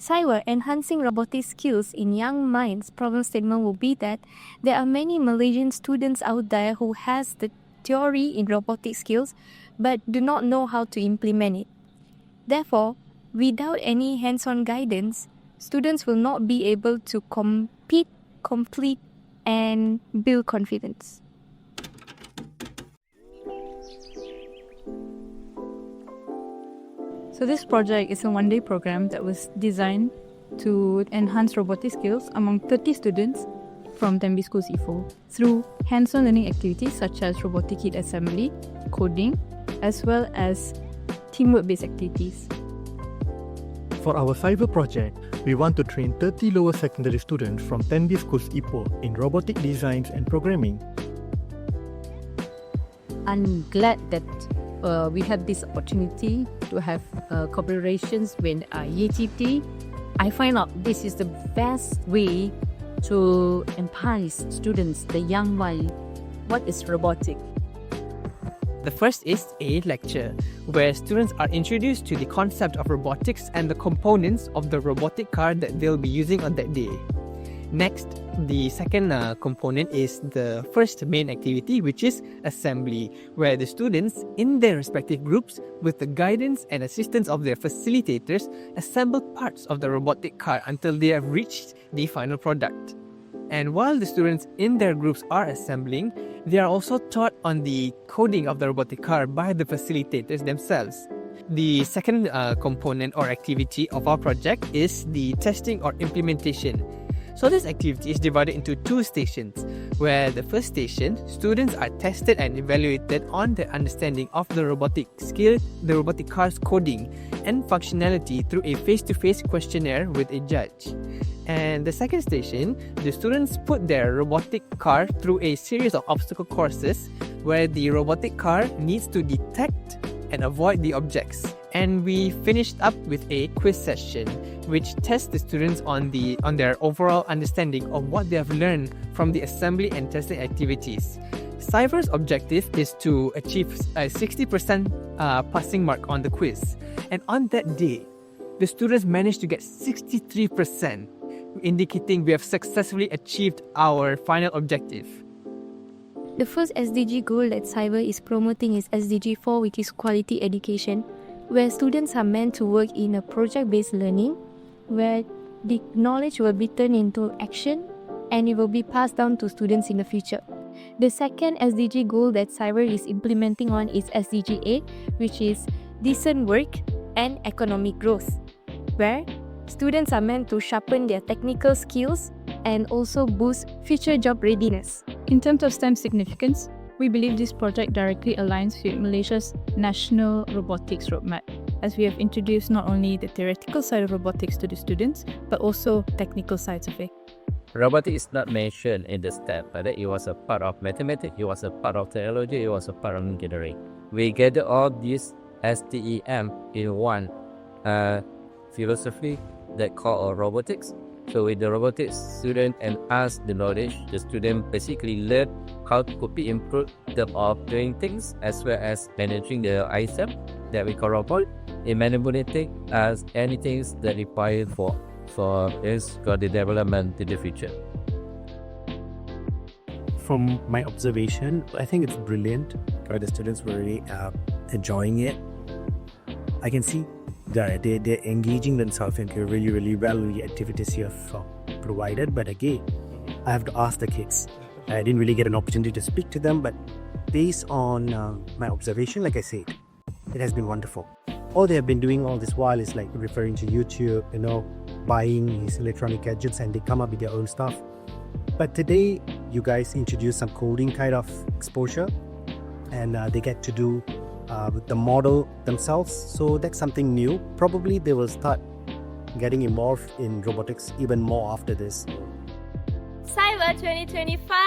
CYVER, enhancing robotic skills in young minds, problem statement will be that there are many Malaysian students out there who has the theory in robotic skills but do not know how to implement it. Therefore, without any hands-on guidance, students will not be able to compete, complete, and build confidence. So this project is a one-day program that was designed to enhance robotic skills among 30 students from Tembi School C4 through hands-on learning activities such as robotic kit assembly, coding, as well as teamwork-based activities. For our CYVER project, we want to train 30 lower secondary students from Tembi School Ipoh in robotic designs and programming. I'm glad that we have this opportunity to have collaborations with UTP. I find out this is the best way to entice students, the young mind, what is robotic. The first is a lecture, where students are introduced to the concept of robotics and the components of the robotic car that they'll be using on that day. Next, the second component is the first main activity, which is assembly, where the students in their respective groups, with the guidance and assistance of their facilitators, assemble parts of the robotic car until they have reached the final product. And while the students in their groups are assembling, they are also taught on the coding of the robotic car by the facilitators themselves. The second component or activity of our project is the testing or implementation. So this activity is divided into two stations, where the first station, students are tested and evaluated on their understanding of the robotic skill, the robotic car's coding and functionality through a face-to-face questionnaire with a judge. And the second station, the students put their robotic car through a series of obstacle courses where the robotic car needs to detect and avoid the objects. And we finished up with a quiz session, which tests the students on their overall understanding of what they have learned from the assembly and testing activities. CYVER's objective is to achieve a 60% passing mark on the quiz. And on that day, the students managed to get 63%, indicating we have successfully achieved our final objective. The first SDG goal that CYVER is promoting is SDG 4, which is quality education, where students are meant to work in a project-based learning, where the knowledge will be turned into action and it will be passed down to students in the future. The second SDG goal that CYVER is implementing on is SDG 8, which is decent work and economic growth, where students are meant to sharpen their technical skills and also boost future job readiness. In terms of STEM significance, we believe this project directly aligns with Malaysia's national robotics roadmap, as we have introduced not only the theoretical side of robotics to the students, but also technical sides of it. Robotics is not mentioned in the STEM, but it was a part of mathematics, it was a part of technology, it was a part of engineering. We gather all these STEM in one philosophy that called robotics. So with the robotics student and us the knowledge, the student basically learn how to be improved in terms of doing things as well as managing the item that we call robot in manipulating as anything that required for the development in the future. From my observation, I think it's brilliant. The students were really enjoying it. I can see they're engaging themselves into really well with the activities you have provided. But again, I have to ask the kids. I didn't really get an opportunity to speak to them, but based on my observation, like I said, it has been wonderful. All they have been doing all this while is like referring to YouTube, buying these electronic gadgets, and they come up with their own stuff. But today, you guys introduced some coding kind of exposure, and they get to do with the model themselves. So that's something new. Probably they will start getting involved in robotics even more after this. CYVER 2025